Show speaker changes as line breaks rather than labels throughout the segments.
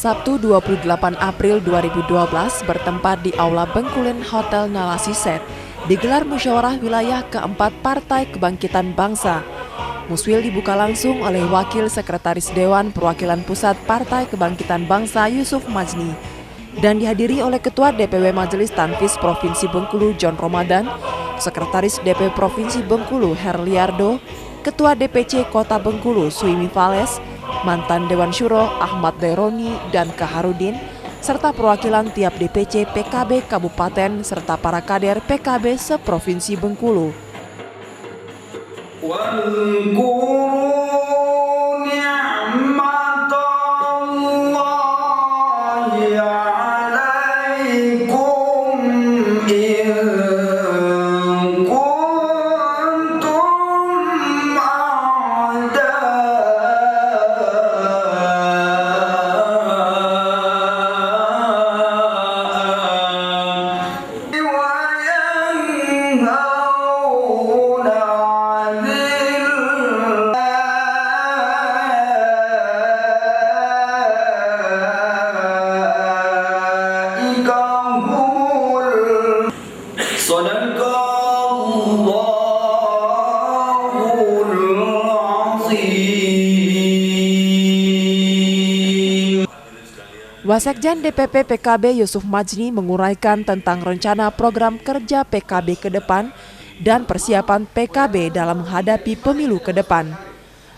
Sabtu 28 April 2012 bertempat di Aula Bengkulen Hotel Nalasiset digelar musyawarah wilayah keempat Partai Kebangkitan Bangsa. Muswil dibuka langsung oleh Wakil Sekretaris Dewan Perwakilan Pusat Partai Kebangkitan Bangsa Yusuf Majni dan dihadiri oleh Ketua DPW Majelis Tanfis Provinsi Bengkulu John Ramadan, Sekretaris DPW Provinsi Bengkulu Herliardo, Ketua DPC Kota Bengkulu Suimi Fales, mantan Dewan Syuro Ahmad Daironi dan Kaharudin, serta perwakilan tiap DPC PKB Kabupaten serta para kader PKB seprovinsi Bengkulu. Wasekjen DPP PKB Yusuf Majni menguraikan tentang rencana program kerja PKB ke depan dan persiapan PKB dalam menghadapi pemilu ke depan.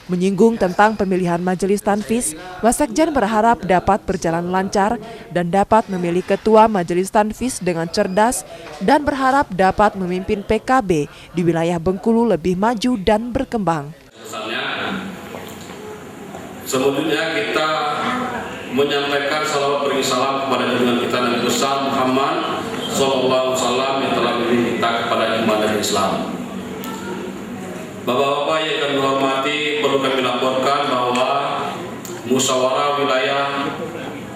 Menyinggung tentang pemilihan Majelis Tanfis, Wasekjen berharap dapat berjalan lancar dan dapat memilih ketua Majelis Tanfis dengan cerdas dan berharap dapat memimpin PKB di wilayah Bengkulu lebih maju dan berkembang.
Sebelumnya kita menyampaikan salawat beri salam kepada junjungan kita Nabi besar Muhammad Sallallahu Alaihi Wasallam yang telah membimbing kita kepada iman dan Islam. Bapak-bapak yang kami hormati, perlu kami laporkan bahwa musyawarah wilayah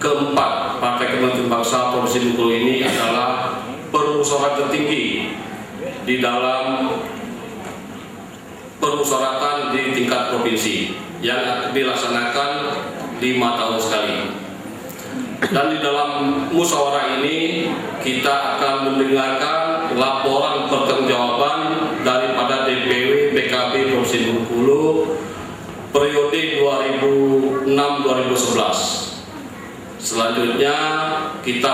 keempat Partai Kebangkitan Bangsa Provinsi Bengkulu ini adalah permusyawaratan tertinggi di dalam permusyawaratan di tingkat provinsi yang dilaksanakan 5 tahun sekali. Dan di dalam musyawarah ini kita akan mendengarkan laporan pertanggungjawaban daripada DPW PKB Provinsi Bengkulu periode 2006-2011. Selanjutnya kita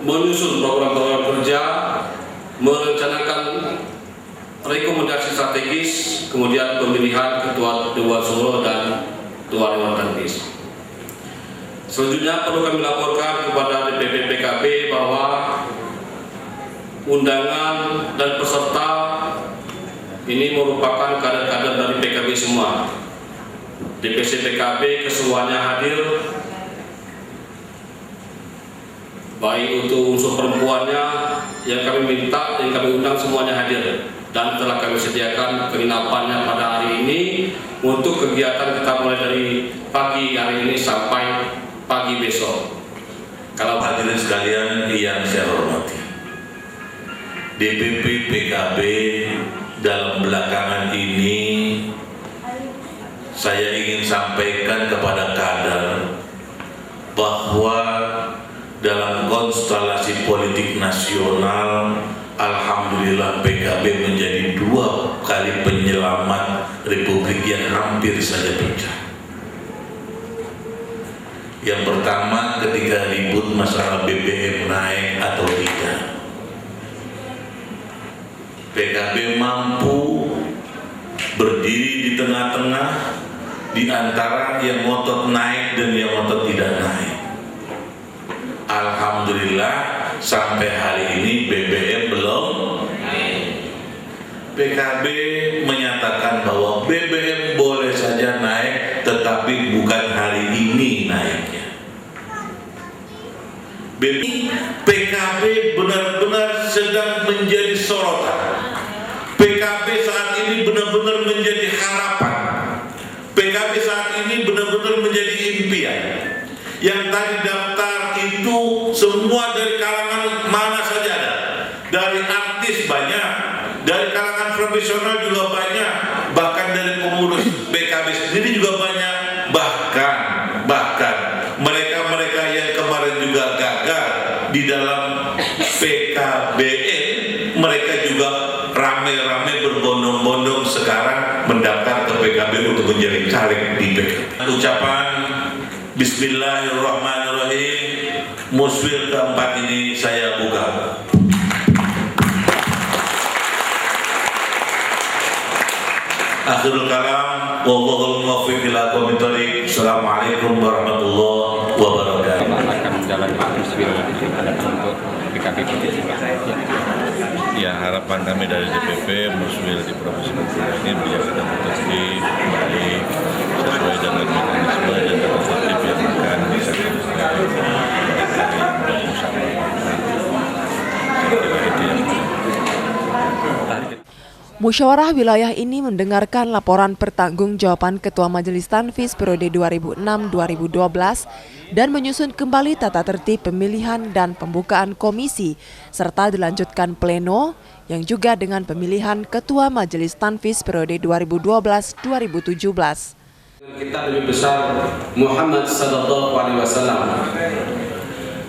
menyusun program-program kerja, merencanakan rekomendasi strategis, kemudian pemilihan Ketua Dewan Syuro dan Ketua Dewan Tanfis. Selanjutnya perlu kami laporkan kepada DPP PKB bahwa undangan dan peserta ini merupakan kader-kader dari PKB semua. DPC PKB kesemuanya hadir, baik untuk unsur perempuannya yang kami minta, yang kami undang semuanya hadir. Dan telah kami sediakan penginapannya pada hari ini untuk kegiatan kita mulai dari pagi hari ini sampai pagi besok.
Kalau hadirin sekalian yang saya hormati, DPP PKB dalam belakangan ini saya ingin sampaikan kepada kader bahwa dalam konstelasi politik nasional, alhamdulillah PKB menjadi 2 kali penyelamat Republik yang hampir saja pecah. Yang pertama ketika ribut masalah BBM naik atau tidak, PKB mampu berdiri di tengah-tengah di antara yang ngotot naik dan yang ngotot tidak naik. Alhamdulillah sampai hari ini BBM belum. PKB menyatakan bahwa BBM boleh saja naik, tetapi bukan hari ini naiknya. PKB benar-benar sedang menjadi sorotan. PKB saat ini benar-benar menjadi harapan. PKB saat ini benar-benar menjadi impian. Yang tadi daftar itu semua dari kalangan mana saja ada, dari artis banyak, dari kalangan profesional juga banyak, bahkan dari pengurus PKB sendiri juga banyak, bahkan mereka di dalam PKBN, mereka juga rame-rame berbondong-bondong sekarang mendaftar ke PKB untuk menjadi caleg di PKB. Ucapan Bismillahirrahmanirrahim, Muswil keempat ini saya buka. Akhirul kalam, wallahul muwaffiq ila aqwamit thoriq. Assalamualaikum warahmatullahi wabarakatuh.
Akan menjalankan Muswil untuk PKB.
Ya, harapan kami dari DPP Muswil di Provinsi Bengkulu ini biar kita tertib, baik, sesuai dengan mekanisme dan tertib yang akan bisa kita
Musyawarah wilayah ini mendengarkan laporan pertanggungjawaban Ketua Majelis Tanfis periode 2006-2012 dan menyusun kembali tata tertib pemilihan dan pembukaan komisi, serta dilanjutkan pleno yang juga dengan pemilihan Ketua Majelis Tanfis periode 2012-2017.
Kita lebih besar Muhammad Sallallahu Alaihi Wasallam.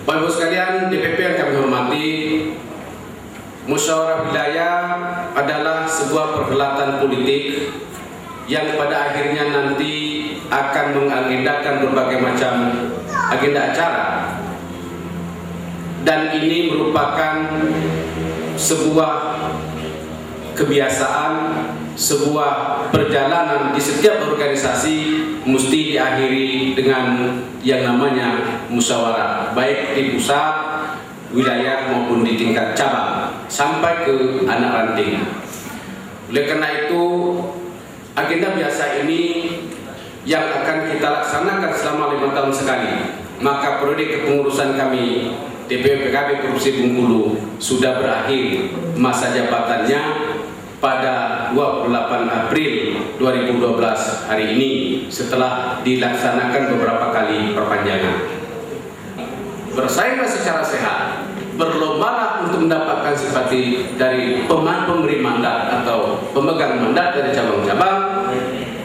Bapak Ibu sekalian, DPP yang kami hormati, musyawarah wilayah adalah sebuah perhelatan politik yang pada akhirnya nanti akan mengagendakan berbagai macam agenda acara, dan ini merupakan sebuah kebiasaan, sebuah perjalanan di setiap organisasi mesti diakhiri dengan yang namanya musyawarah, baik di pusat, wilayah maupun di tingkat cabang sampai ke anak ranting. Oleh karena itu, agenda biasa ini yang akan kita laksanakan selama 5 tahun sekali. Maka periode kepengurusan kami DPP PKB Provinsi Bengkulu sudah berakhir masa jabatannya pada 28 April 2012 hari ini setelah dilaksanakan beberapa kali perpanjangan. Bersainglah secara sehat, berlombalah untuk mendapatkan simpati dari pemberi mandat atau pemegang mandat dari cabang-cabang,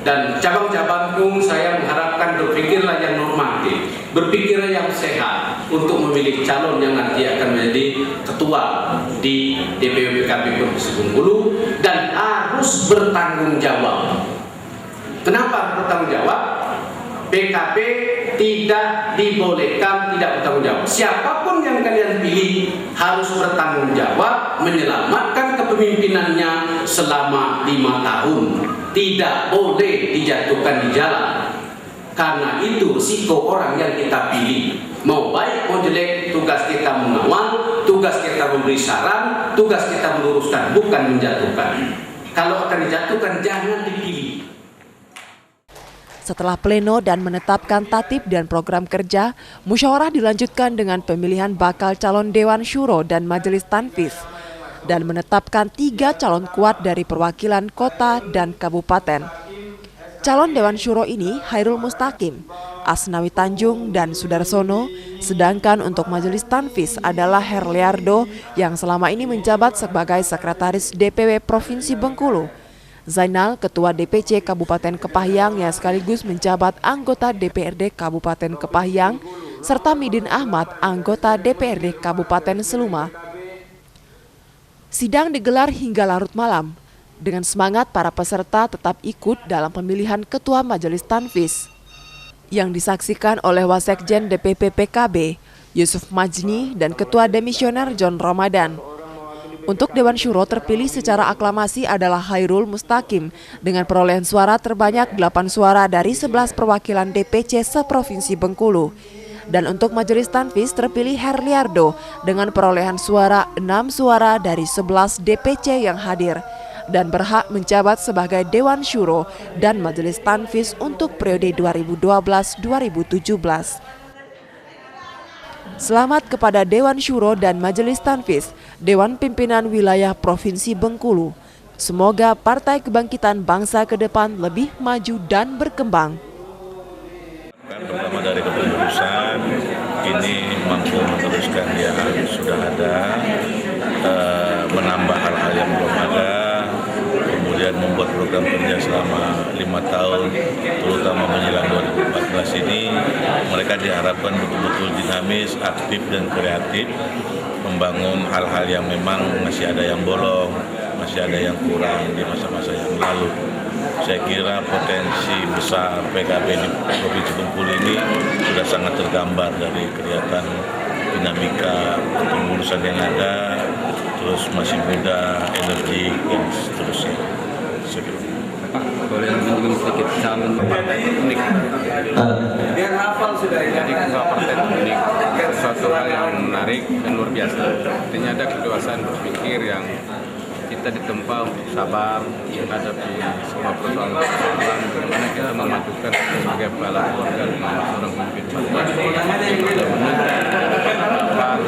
dan cabang-cabang pun saya mengharapkan berpikirlah yang normatif, berpikirlah yang sehat untuk memilih calon yang nanti akan menjadi ketua di DPP PKB Provinsi Bengkulu dan harus bertanggung jawab. Kenapa bertanggung jawab? PKB tidak dibolehkan tidak bertanggung jawab. Siapapun yang kalian pilih harus bertanggung jawab menyelamatkan kepemimpinannya selama 5 tahun. Tidak boleh dijatuhkan di jalan. Karena itu risiko orang yang kita pilih. Mau baik mau jelek, tugas kita mengawal, tugas kita memberi saran, tugas kita meluruskan, bukan menjatuhkan. Kalau akan dijatuhkan jangan dipilih.
Setelah pleno dan menetapkan tatib dan program kerja, musyawarah dilanjutkan dengan pemilihan bakal calon Dewan Syuro dan Majelis Tanfis dan menetapkan 3 calon kuat dari perwakilan kota dan kabupaten. Calon Dewan Syuro ini Hairul Mustaqim, Asnawi Tanjung, dan Sudarsono, sedangkan untuk Majelis Tanfis adalah Herliardo yang selama ini menjabat sebagai Sekretaris DPW Provinsi Bengkulu. Zainal, Ketua DPC Kabupaten Kepahyang yang sekaligus menjabat anggota DPRD Kabupaten Kepahyang, serta Midin Ahmad, anggota DPRD Kabupaten Seluma. Sidang digelar hingga larut malam, dengan semangat para peserta tetap ikut dalam pemilihan Ketua Majelis Tanfis, yang disaksikan oleh Wasekjen DPP PKB, Yusuf Majni, dan Ketua Demisioner John Ramadan. Untuk Dewan Syuro terpilih secara aklamasi adalah Hairul Mustaqim dengan perolehan suara terbanyak 8 suara dari 11 perwakilan DPC seprovinsi Bengkulu. Dan untuk Majelis Tanfis terpilih Herliardo dengan perolehan suara 6 suara dari 11 DPC yang hadir dan berhak menjabat sebagai Dewan Syuro dan Majelis Tanfis untuk periode 2012-2017. Selamat kepada Dewan Syuro dan Majelis Tanfis, Dewan Pimpinan Wilayah Provinsi Bengkulu. Semoga Partai Kebangkitan Bangsa ke depan lebih maju dan berkembang.
Pertama dari kepengurusan ini mampu meneruskan yang sudah ada, menambah hal-hal yang belum ada, kemudian membuat program kerja selama 5 tahun, terutama menjelang 2014 ini mereka diharapkan betul-betul dinamis, aktif dan kreatif, membangun hal-hal yang memang masih ada yang bolong, masih ada yang kurang di masa-masa yang lalu. Saya kira potensi besar PKB di Provinsi Bengkulu ini sudah sangat tergambar dari kelihatan dinamika kepengurusan yang ada, terus masih muda, energi, dan seterusnya.
Pak, boleh menyinggung sedikit calon partai unik. Biar hafal sudah ini. Jadi ketua partai unik, suatu hal yang menarik dan luar biasa. Artinya ada kedewasaan berpikir yang kita ditempa untuk sabar menghadapi semua persoalan-persoalan, bagaimana kita memajukan sebagai kepala keluarga dengan seorang pemimpin partai yang tidak menang,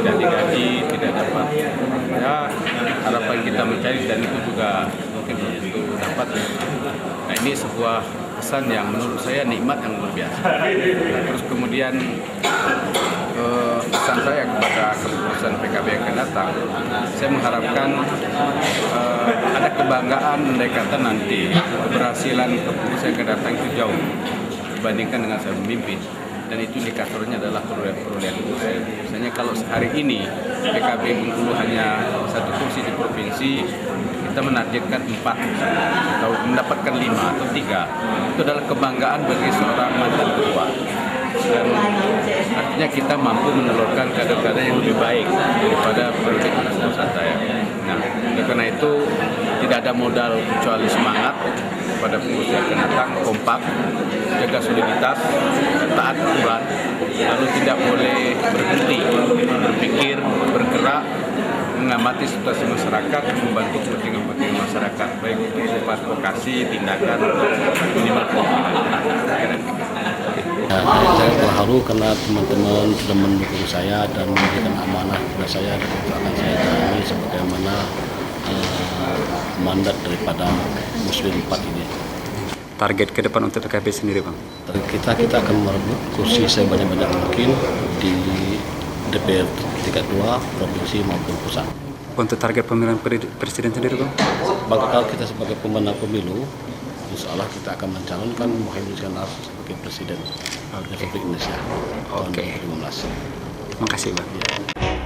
tidak digaji, tidak dapat. Ya, harapan kita mencari dan itu juga mungkin begitu dapat. Nah, ini sebuah pesan yang menurut saya nikmat yang luar biasa. Terus kemudian pesan saya kepada keputusan PKB yang akan datang, saya mengharapkan ada kebanggaan andai kata nanti keberhasilan keputusan yang akan datang itu jauh dibandingkan dengan saya memimpin. Dan itu indikatornya adalah perolehan kursi. Misalnya kalau sehari ini PKB Bengkulu hanya 1 kursi di provinsi, kita menargetkan 4 atau mendapatkan 5 atau 3. Itu adalah kebanggaan bagi seorang mantan ketua. Dan artinya kita mampu menelurkan kader-kader yang lebih baik daripada politik pusat saya. Nah, karena itu tidak ada modal kecuali semangat pada pengurus yang akan datang, kompak, jaga soliditas, taat aturan, lalu tidak boleh berhenti, berpikir, bergerak, mengamati situasi masyarakat, membantu kepentingan masyarakat, baik itu berupa advokasi, tindakan, minimal pembinaan.
Saya terharu karena teman-teman sudah mendukung saya dan memberikan amanah kepada saya dan itu akan saya jalani sebagaimana mandat daripada Muslim 4 ini.
Target ke depan untuk PKB sendiri, Bang?
Kita akan merebut kursi sebanyak-banyak mungkin di DPR tingkat 2 provinsi maupun pusat.
Untuk target pemilihan presiden sendiri, Bang?
Bakal kita sebagai pemenang pemilu, insya Allah kita akan mencalonkan Muhaimin Iskandar sebagai presiden Republik Indonesia tahun 2015.
Terima kasih, Bang.
Ya.